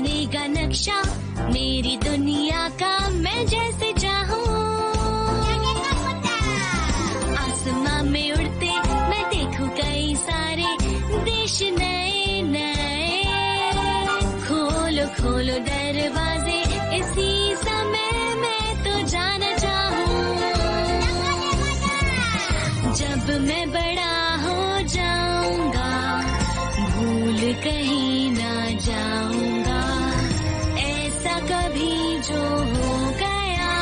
बनेगा नक्शा मेरी दुनिया का, मैं जैसे चाहूँ। आसमां में उड़ते मैं देखूं कई सारे देश नए नए। खोलो खोलो दरवाजे इसी समय, मैं तो जाना चाहूँ। जब मैं बड़ा हो जाऊंगा भूल कहीं ना जाऊंगा। ऐसा कभी जो हो गया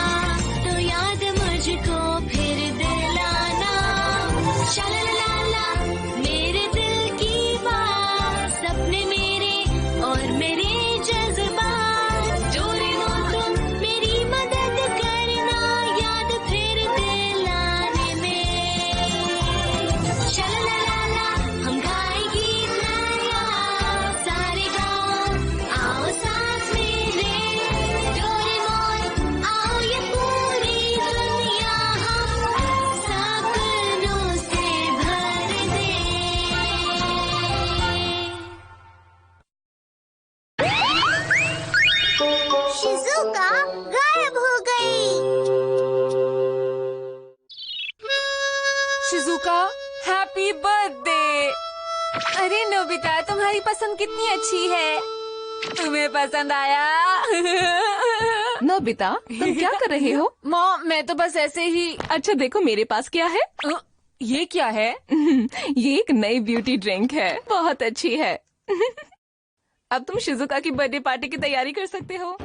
तो याद मुझको फिर दिलाना। शालालाला मेरे दिल की बात, सपने मेरे और मेरे जज्बात। डोरेमोन तुम मेरी मदद करना याद फिर दिलाने में। शालालाला हम गाए गीत नया, सारे गाँव आओ साथ मेरे। डोरेमोन आओ ये पूरी दुनिया हम सपनों से भर दे। शिज़ुका गायब हो गई। Shizuka, happy birthday. अरे नोबिता, तुम्हारी पसंद कितनी अच्छी है। तुम्हें पसंद आया? नोबिता, तुम क्या कर रहे हो? मॉम, मैं तो बस ऐसे ही। अच्छा देखो मेरे पास क्या है। ये क्या है? ये एक नई ब्यूटी ड्रिंक है, बहुत अच्छी है। अब तुम शिजुका की बर्थडे पार्टी की तैयारी कर सकते हो।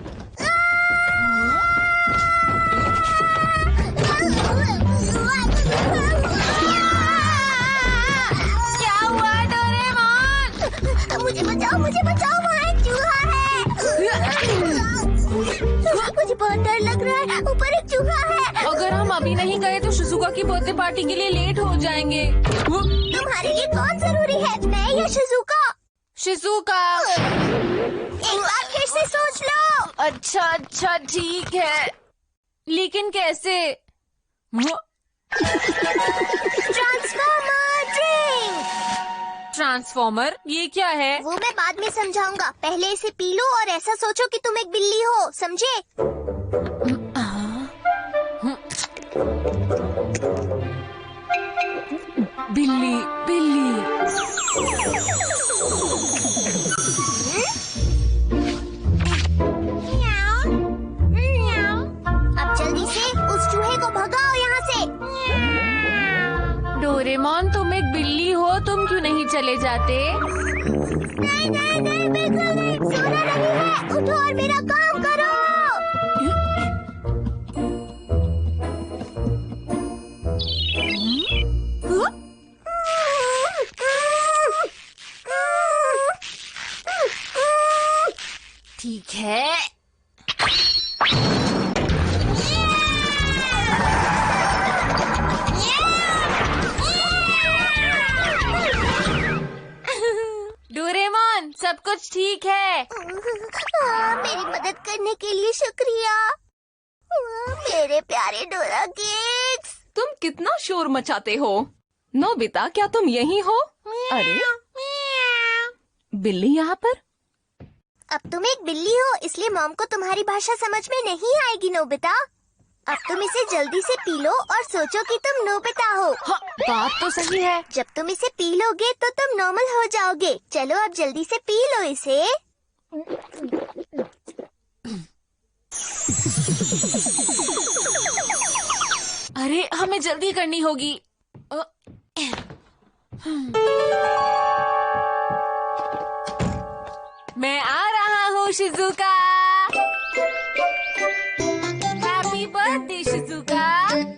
क्या हुआ डोरेमोन? मुझे बचाओ, वहाँ एक चूहा है। मुझे बहुत डर लग रहा है, ऊपर एक चूहा है। अगर हम अभी नहीं गए तो शिजुका की बर्थडे पार्टी के लिए लेट हो जाएंगे। तुम्हारे लिए कौन जरूरी है, मैं या शिजुका? शिजुका। एक बार फिर से सोच लो। अच्छा ठीक है, लेकिन कैसे? Transformer drink. ट्रांसफॉर्मर? ये क्या है? वो मैं बाद में समझाऊंगा, पहले इसे पी लो और ऐसा सोचो कि तुम एक बिल्ली हो, समझे? बिल्ली बिल्ली। अब जल्दी से उस चूहे को भगाओ यहाँ से। डोरेमोन, तुम एक बिल्ली हो, तुम क्यों नहीं चले जाते? नहीं बिल्कुल नहीं, सोना नहीं है, उठो और मेरा काम करो। ठीक है। डोरेमोन, सब कुछ ठीक है? मेरी मदद करने के लिए शुक्रिया, मेरे प्यारे डोरा केक्स। तुम कितना शोर मचाते हो। नोबिता, क्या तुम यहीं हो? अरे बिल्ली यहाँ पर? अब तुम एक बिल्ली हो, इसलिए मॉम को तुम्हारी भाषा समझ में नहीं आएगी नोबिता। अब तुम इसे जल्दी से पी लो और सोचो कि तुम नोबिता हो। हाँ, बात तो सही है। जब तुम इसे पी लोगे तो तुम नॉर्मल हो जाओगे। चलो अब जल्दी से पी लो इसे। अरे हमें जल्दी करनी होगी। मैं आ रहा हूँ शिजुका। Happy birthday Shizuka.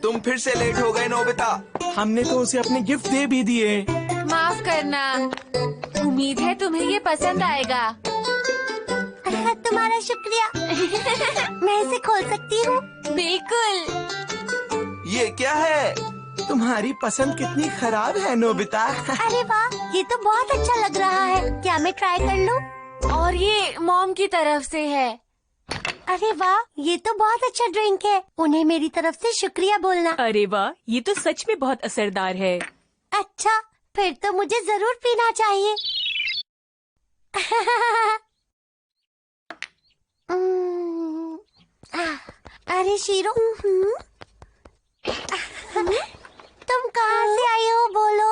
तुम फिर से लेट हो गए नोबिता। हमने तो उसे अपने गिफ्ट दे भी दिए। माफ करना, उम्मीद है तुम्हें ये पसंद आएगा। तुम्हारा शुक्रिया। मैं इसे खोल सकती हूँ? बिल्कुल। ये क्या है? तुम्हारी पसंद कितनी खराब है नोबिता। अरे वाह, ये तो बहुत अच्छा लग रहा है। क्या मैं ट्राई कर लूँ? और ये मॉम की तरफ से है। अरे वाह, ये तो बहुत अच्छा ड्रिंक है। उन्हें मेरी तरफ से शुक्रिया बोलना। अरे वाह, ये तो सच में बहुत असरदार है। अच्छा, फिर तो मुझे जरूर पीना चाहिए। अरे शीरो, तुम कहाँ से आई हो? बोलो।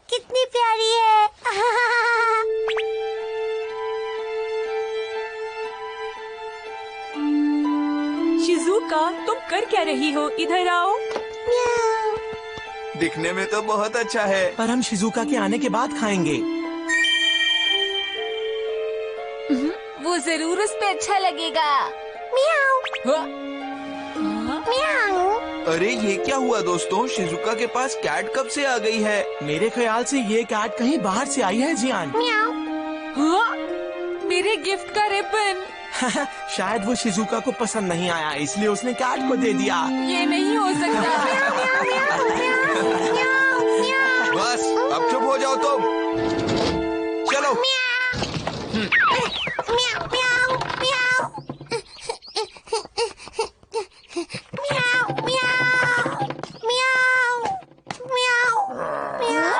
कितनी प्यारी है। शिजुका, तुम कर क्या रही हो? इधर आओ। दिखने में तो बहुत अच्छा है, पर हम शिजुका के आने के बाद खाएंगे। वो जरूर उस पे अच्छा लगेगा। म्याऊ म्याऊ। अरे ये क्या हुआ दोस्तों? शिजुका के पास कैट कब से आ गई है? मेरे ख्याल से ये कैट कहीं बाहर से आई है जियान। म्याऊ। हाँ? मेरे गिफ्ट का रिबन। शायद वो शिजुका को पसंद नहीं आया, इसलिए उसने कैट को दे दिया। ये नहीं हो सकता। बस अब चुप हो जाओ तुम। चलो। म्याऊ म्याऊ म्याऊ म्याऊ म्याऊ म्याऊ म्याऊ।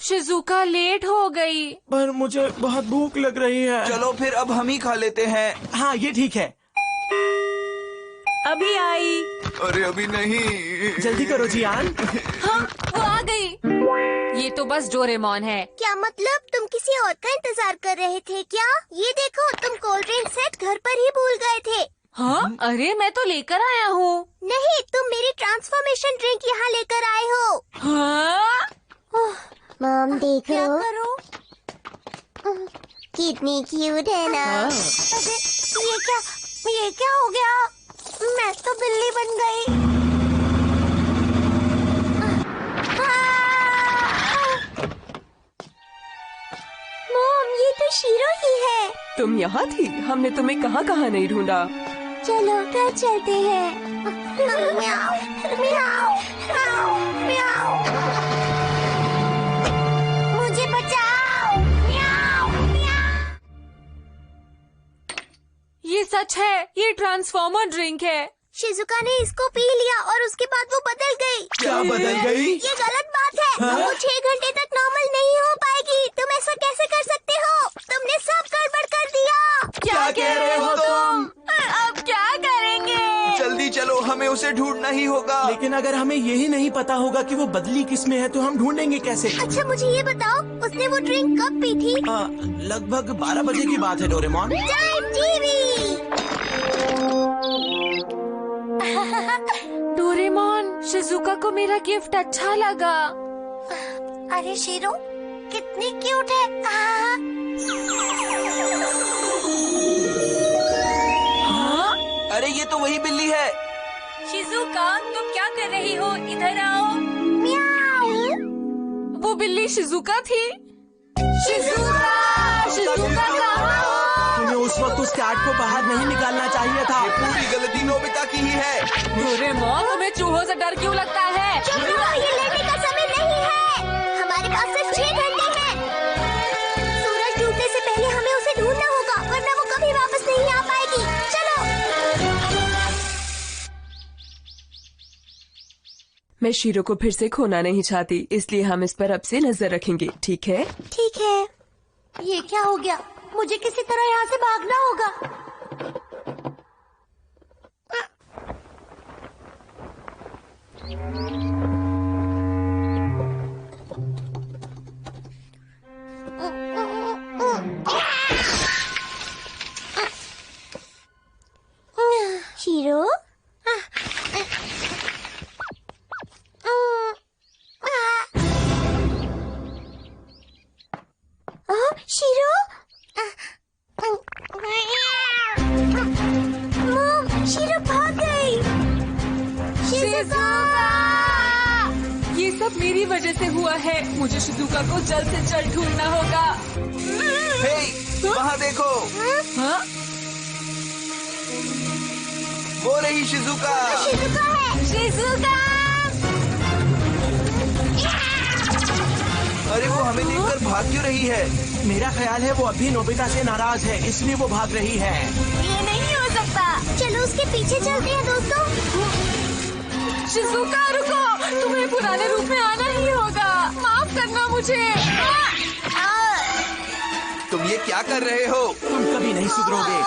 शिजुका लेट हो गई। पर मुझे बहुत भूख लग रही है। चलो फिर अब हम ही खा लेते हैं। हाँ ये ठीक है। अभी आई। अरे अभी नहीं। जल्दी करो जियान। हाँ, वो आ गई। ये तो बस डोरेमोन है। क्या मतलब? तुम किसी और का इंतजार कर रहे थे क्या? ये देखो, तुम कोल्ड ड्रिंक सेट घर पर ही भूल गए थे। हाँ? अरे मैं तो लेकर आया हूँ। नहीं, तुम मेरी ट्रांसफॉर्मेशन ड्रिंक यहाँ लेकर आए हो। हाँ? मॉम देखो, क्या करो? कितनी क्यूट है ना। अरे ये क्या हो गया? मैं तो बिल्ली बन गई। मॉम, ये तो शीरो ही है। तुम यहाँ थी? हमने तुम्हें कहाँ कहाँ नहीं ढूंढा। चलो घर चलते हैं। म्याऊ म्याऊ म्याऊ म्याऊ। मुझे बचाओ। म्याऊ म्याऊ। ये सच है, ये ट्रांसफॉर्मर ड्रिंक है। शिजुका ने इसको पी लिया और उसके बाद वो बदल गई। क्या बदल गई? ये गलत बात है। वो 6 घंटे तक नॉर्मल नहीं हो पाएगी। तुम ऐसा कैसे कर सकते हो? तुमने सब गड़बड़ कर दिया। क्या कह रहे हो तुम? अब क्या करेंगे? जल्दी चलो, हमें उसे ढूंढना ही होगा। लेकिन अगर हमें यही नहीं पता होगा कि वो बदली किस में है तो हम ढूंढेंगे कैसे? अच्छा मुझे ये बताओ, उसने वो ड्रिंक कब पी थी? लगभग 12 बजे की बात है Doraemon. Time TV. Doraemon, Shizuka को मेरा गिफ्ट अच्छा लगा। अरे शीरो, कितनी क्यूट है। हाँ? अरे ये तो वही बिल्ली है। शिजुका, तुम क्या कर रही हो? इधर आओ। म्याऊ। वो बिल्ली शिजुका थी। शिजुका कहाँ हो? तुम्हें उस वक्त उस कैट को बाहर नहीं निकालना चाहिए था। ये पूरी गलती नोबिता की ही है। डोरेमोन, तुम्हें चूहों से डर क्यों लगता है? चलो, ये लड़ने का समय नहीं है। हमारे पास सिर्फ 6 घंटे हैं। सूरज डूबने से पहले हमें उसे ढूंढना होगा, वरना वो कभी वापस नहीं आ पाएगी। चलो। मैं शीरो को फिर से खोना नहीं चाहती, इसलिए हम इस पर अब से नजर रखेंगे, ठीक है? ठीक है। ये क्या हो गया? मुझे किसी तरह यहाँ से भागना होगा। Shero, shero. मॉम, शीरो भाग गई। शिजुका। ये सब मेरी वजह से हुआ है। मुझे शिजुका को जल्द से जल्द ढूंढना होगा। हे, वहाँ देखो। हाँ? वो रही शिजुका। शिजुका है। शिजुका! अरे वो हमें देखकर भाग क्यों रही है? मेरा ख्याल है वो अभी नोबिता से नाराज है, इसलिए वो भाग रही है। ये नहीं हो सकता। चलो उसके पीछे चलते हैं दोस्तों। शिजुका रुको, तुम्हें पुराने रूप में आना ही होगा। माफ करना मुझे। तुम ये क्या कर रहे हो? तुम कभी नहीं सुधरोगे।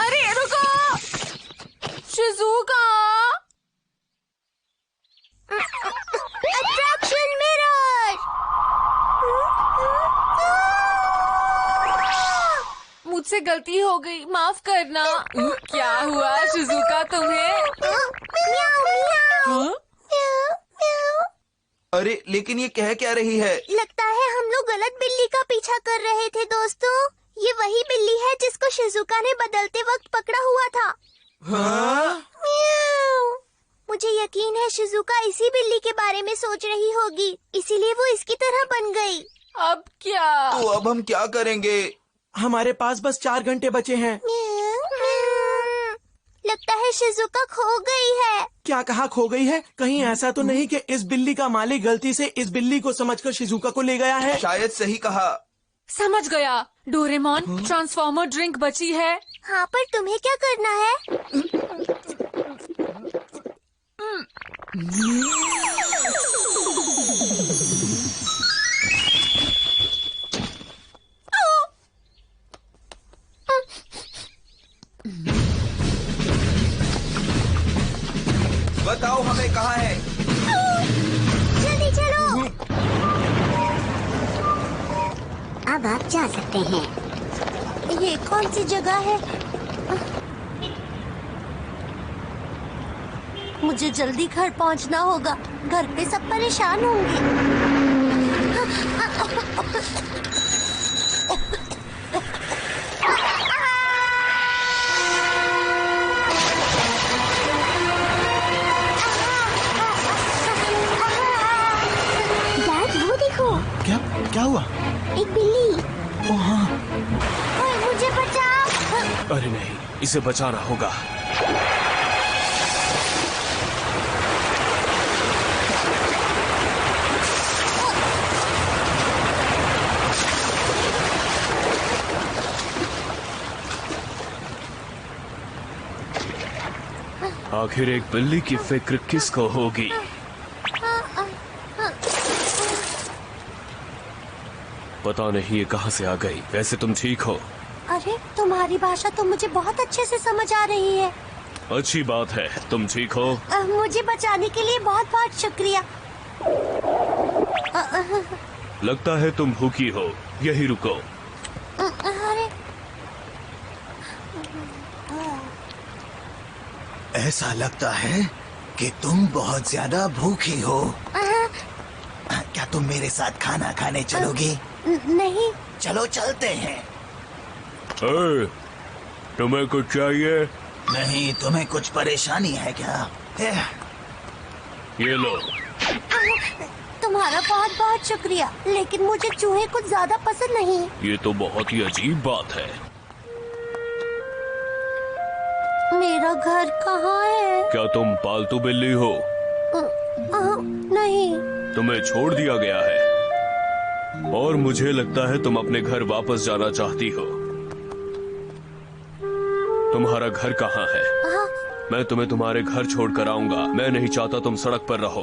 अरे रुको, शिजुका। Attraction mirror. मुझसे गलती हो गई, माफ करना। क्या हुआ शिजुका तुम्हें? म्याऊ म्याऊ। अरे लेकिन ये कह क्या रही है? लगता है हम लोग गलत बिल्ली का पीछा कर रहे थे दोस्तों। ये वही बिल्ली है जिसको शिजुका ने बदलते वक्त पकड़ा हुआ था। हाँ? म्याऊ। मुझे यकीन है शिजुका इसी बिल्ली के बारे में सोच रही होगी, इसीलिए वो इसकी तरह बन गई। अब क्या? तो अब हम क्या करेंगे? हमारे पास बस 4 घंटे बचे हैं। लगता है शिजुका खो गई है। क्या कहा खो गई है? कहीं ऐसा तो नहीं कि इस बिल्ली का मालिक गलती से इस बिल्ली को समझकर शिजुका को ले गया है? शायद सही कहा। समझ गया। डोरेमोन, ट्रांसफॉर्मर ड्रिंक बची है। हाँ, पर तुम्हें क्या करना है? बताओ हमें कहाँ है? जल्दी चलो। अब आप जा सकते हैं। ये कौन सी जगह है? मुझे जल्दी घर पहुंचना होगा, घर पे सब परेशान होंगे। डैड, वो देखो। क्या क्या हुआ? एक बिल्ली। ओह हाँ। ओए, मुझे बचाओ। अरे नहीं, इसे बचाना होगा। आखिर एक बिल्ली की फिक्र किसको होगी? पता नहीं ये कहाँ से आ गई। वैसे तुम ठीक हो? अरे, तुम्हारी भाषा तो मुझे बहुत अच्छे से समझ आ रही है। अच्छी बात है। तुम ठीक हो? मुझे बचाने के लिए बहुत बहुत शुक्रिया। लगता है तुम भूखी हो। यही रुको। अरे, ऐसा लगता है कि तुम बहुत ज्यादा भूखी हो। क्या तुम मेरे साथ खाना खाने चलोगी? नहीं। चलो चलते हैं। ए, तुम्हें कुछ चाहिए? नहीं, तुम्हें कुछ परेशानी है क्या? ये लो। तुम्हारा बहुत बहुत शुक्रिया, लेकिन मुझे चूहे कुछ ज्यादा पसंद नहीं। ये तो बहुत ही अजीब बात है। मेरा घर कहाँ है? क्या तुम पालतू बिल्ली हो? नहीं। तुम्हें छोड़ दिया गया है और मुझे लगता है तुम अपने घर वापस जाना चाहती हो। तुम्हारा घर कहाँ है? मैं तुम्हें तुम्हारे घर छोड़कर आऊंगा। मैं नहीं चाहता तुम सड़क पर रहो।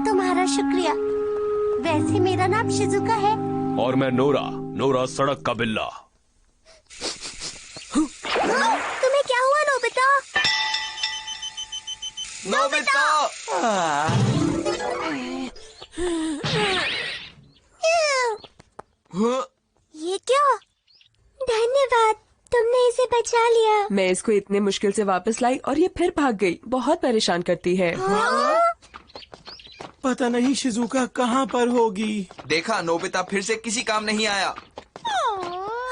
तुम्हारा शुक्रिया। वैसे मेरा नाम शिजुका है। और मैं नोरा। नोरा सड़क का बिल्ला। तुम्हें क्या हुआ नोबिता? नोबिता! ये क्या? धन्यवाद, तुमने इसे बचा लिया। मैं इसको इतने मुश्किल से वापस लाई और ये फिर भाग गई। बहुत परेशान करती है। पता नहीं शिजुका कहाँ पर होगी। देखा, नोबिता फिर से किसी काम नहीं आया।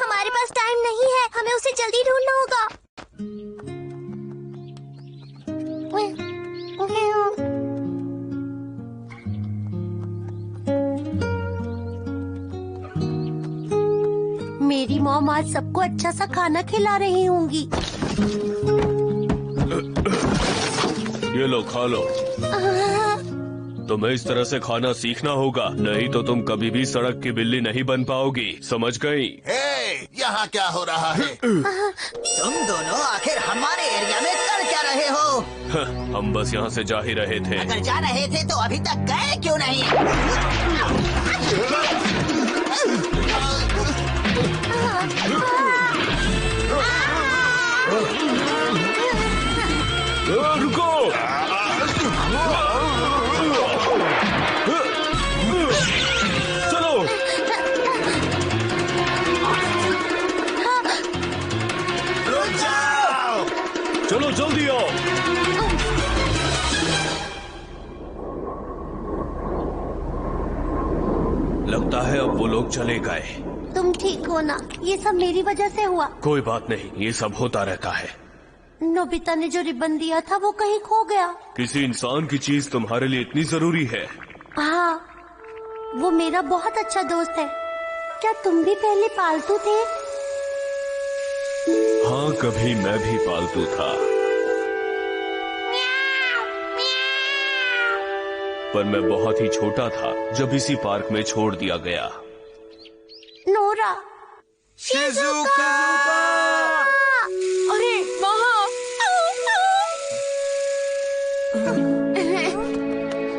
हमारे पास टाइम नहीं है, हमें उसे जल्दी ढूंढना होगा। मेरी मॉम आज सबको अच्छा सा खाना खिला रही होंगी। ये लो, खा लो। तुम्हें इस तरह से खाना सीखना होगा, नहीं तो तुम कभी भी सड़क की बिल्ली नहीं बन पाओगी। समझ गई? हे, यहाँ क्या हो रहा है? तुम दोनों आखिर हमारे एरिया में कर क्या रहे हो? हम बस यहाँ से जा ही रहे थे। अगर जा रहे थे तो अभी तक गए क्यों नहीं? रुको! चलो! रुक जाओ! चलो जल्दी आओ! लगता है अब वो लोग चले गए। तुम ठीक हो ना? ये सब मेरी वजह से हुआ। कोई बात नहीं, ये सब होता रहता है। नोबिता ने जो रिबन दिया था वो कहीं खो गया। किसी इंसान की चीज तुम्हारे लिए इतनी जरूरी है? हाँ, वो मेरा बहुत अच्छा दोस्त है। क्या तुम भी पहले पालतू थे? हाँ, कभी मैं भी पालतू था, पर मैं बहुत ही छोटा था जब इसी पार्क में छोड़ दिया गया। Nora, Shizuka! अरे वहाँ!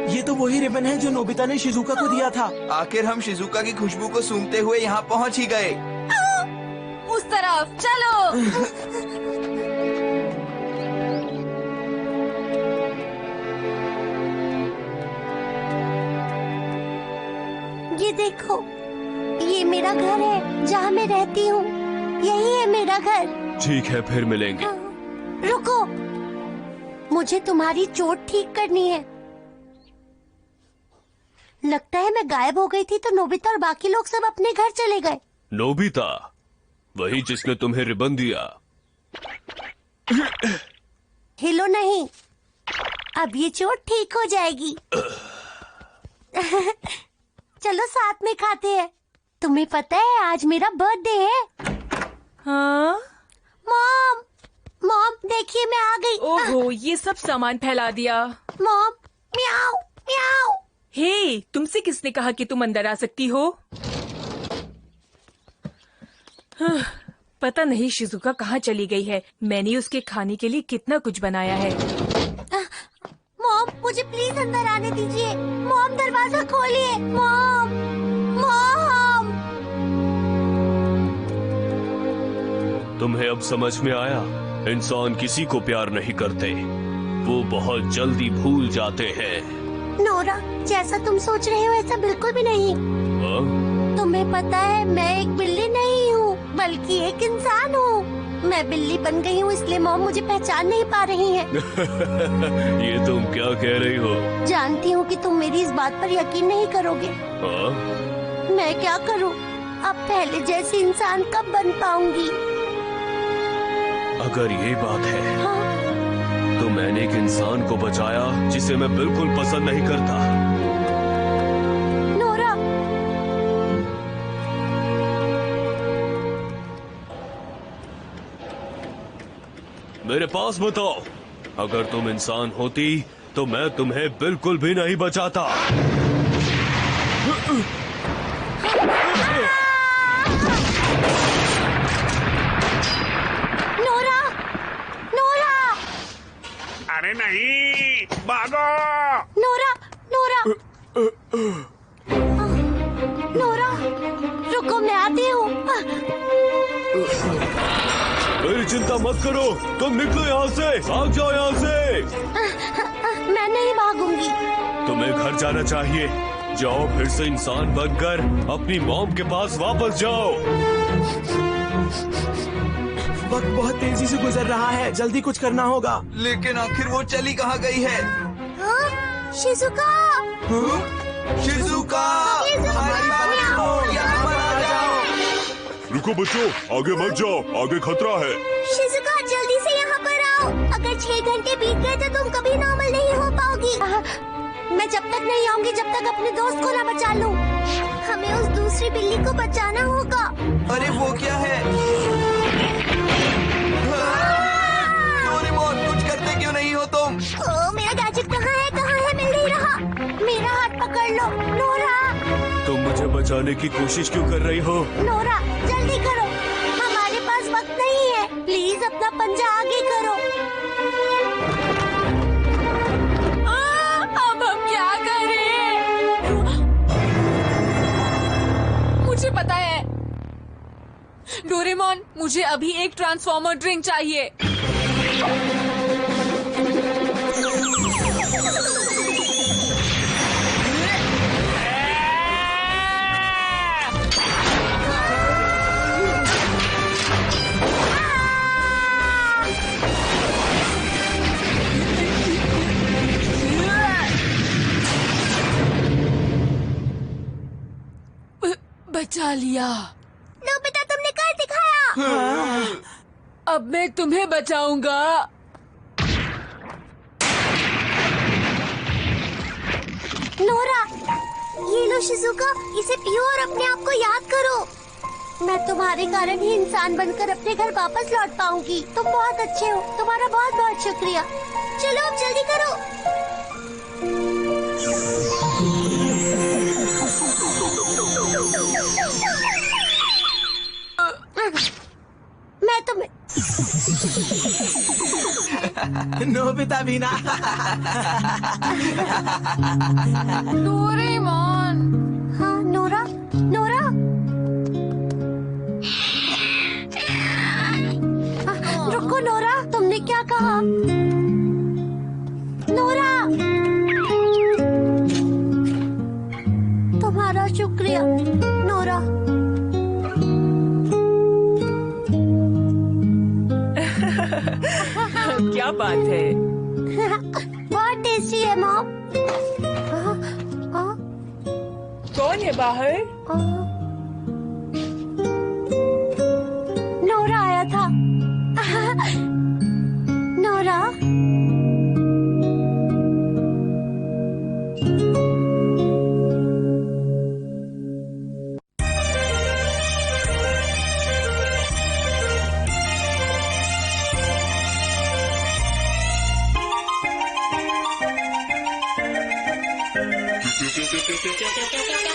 ये तो वही रिबन है जो नोबिता ने शिजुका को दिया था। आखिर हम शिजुका की खुशबू को सूंघते हुए यहाँ पहुँच ही गए। उस तरफ चलो। ये देखो, ये मेरा घर है जहाँ मैं रहती हूँ। यही है मेरा घर। ठीक है, फिर मिलेंगे। रुको, मुझे तुम्हारी चोट ठीक करनी है। लगता है मैं गायब हो गई थी तो नोबिता और बाकी लोग सब अपने घर चले गए। नोबिता, वही जिसने तुम्हें रिबन दिया। हिलो नहीं, अब ये चोट ठीक हो जाएगी। चलो साथ में खाते हैं। तुम्हें पता है आज मेरा बर्थडे है। हाँ? मॉम, मॉम देखिए मैं आ गई। ओहो, ये सब सामान फैला दिया। मॉम, म्याऊ म्याऊ। हे, तुमसे किसने कहा कि तुम अंदर आ सकती हो? पता नहीं शिजुका कहाँ चली गई है। मैंने उसके खाने के लिए कितना कुछ बनाया है। मॉम, मुझे प्लीज अंदर आने दीजिए। मॉम, दरवाजा खोलिए। Mom, mom. तुम्हें अब समझ में आया? इंसान किसी को प्यार नहीं करते, वो बहुत जल्दी भूल जाते हैं। नोरा, जैसा तुम सोच रहे हो ऐसा बिल्कुल भी नहीं। हाँ? तुम्हें पता है मैं एक बिल्ली नहीं हूँ बल्कि एक इंसान हूँ। मैं बिल्ली बन गई हूँ इसलिए मॉम मुझे पहचान नहीं पा रही हैं। ये तुम क्या कह रही हो? जानती हूँ कि तुम मेरी इस बात पर यकीन नहीं करोगे। हाँ? मैं क्या करूँ? अब पहले जैसी इंसान कब बन पाऊंगी? अगर ये बात है, हाँ? तो मैंने एक इंसान को बचाया जिसे मैं बिल्कुल पसंद नहीं करता। नोरा, मेरे पास बताओ, अगर तुम इंसान होती तो मैं तुम्हें बिल्कुल भी नहीं बचाता। नोरा, नोरा, अरे नहीं, भागो! नोरा, नोरा, नोरा, रुको मैं आती हूँ। मेरी चिंता मत करो, तुम निकलो यहाँ से, भाग जाओ यहाँ से। मैं नहीं भागूंगी। तुम्हें घर जाना चाहिए। जाओ, फिर से इंसान बनकर अपनी मॉम के पास वापस जाओ। वक्त बहुत तेजी से गुजर रहा है, जल्दी कुछ करना होगा। लेकिन आखिर वो चली कहाँ गई है? हाँ? शिजुका, हाँ? शिजुका, हमारी बात सुनो, यहाँ पर आ जाओ। रुको बच्चों, आगे मत जाओ, आगे खतरा है। शिजुका जल्दी से यहाँ पर आओ। अगर 6 घंटे बीत गए तो तुम कभी नॉर्मल नहीं हो पाओगी। मैं जब तक नहीं आऊंगी जब तक अपने दोस्त को ना बचा लूं। हमें उस दूसरी बिल्ली को बचाना होगा। अरे वो क्या है? डोरेमोन, कुछ करते क्यों नहीं हो तुम? ओ, मेरा गैजेट कहाँ है मिल नहीं रहा। मेरा हाथ पकड़ लो। नोरा, तुम मुझे बचाने की कोशिश क्यों कर रही हो? नोरा जल्दी करो, हमारे पास वक्त नहीं है। प्लीज अपना पंजा आगे करो। डोरेमोन, मुझे अभी एक ट्रांसफॉर्मर ड्रिंक चाहिए। बचा लिया। नोबिता, तुमने कर दिखाया। अब मैं तुम्हें बचाऊंगा। नोरा, ये लो शिजुका, इसे पियो और अपने आप को याद करो। मैं तुम्हारे कारण ही इंसान बनकर अपने घर वापस लौट पाऊंगी। तुम बहुत अच्छे हो, तुम्हारा बहुत बहुत शुक्रिया। चलो अब जल्दी करो। मैं तुम्हें नोबिता भी ना। डोरेमोन। हाँ नोरा, नोरा। रुको नोरा, तुमने क्या कहा? नोरा, तुम्हारा शुक्रिया नोरा। क्या बात है? बहुत टेस्टी है मॉम। कौन है बाहर? नोरा आया था। Nora, Thank you.